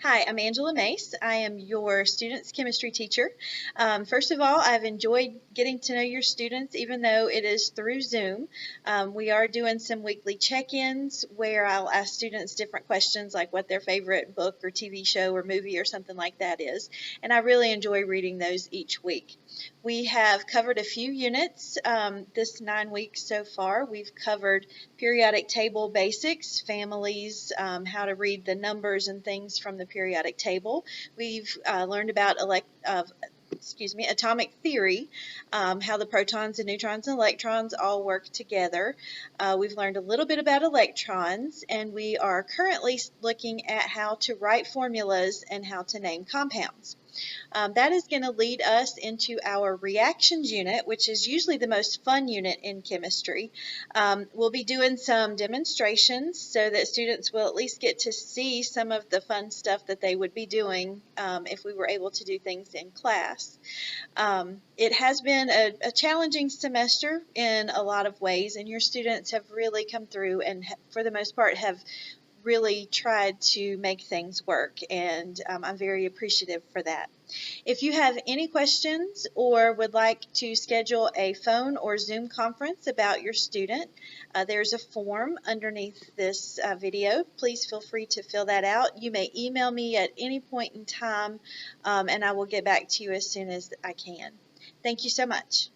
Hi, I'm Angela Mace. I am your students chemistry teacher. First of all, I've enjoyed getting to know your students, even though it is through Zoom. We are doing some weekly check-ins where I'll ask students different questions like what their favorite book or TV show or movie or something like that is. And I really enjoy reading those each week. We have covered a few units this 9 weeks so far. We've covered periodic table basics, families, how to read the numbers and things from the periodic table. We've learned about atomic theory, how the protons and neutrons and electrons all work together. We've learned a little bit about electrons, and we are currently looking at how to write formulas and how to name compounds. That is going to lead us into our reactions unit, which is usually the most fun unit in chemistry. We'll be doing some demonstrations so that students will at least get to see some of the fun stuff that they would be doing if we were able to do things in class. It has been a challenging semester in a lot of ways, and your students have really come through and, for the most part, have really tried to make things work, and I'm very appreciative for that. If you have any questions or would like to schedule a phone or Zoom conference about your student, there's a form underneath this video. Please feel free to fill that out. You may email me at any point in time, and I will get back to you as soon as I can. Thank you so much.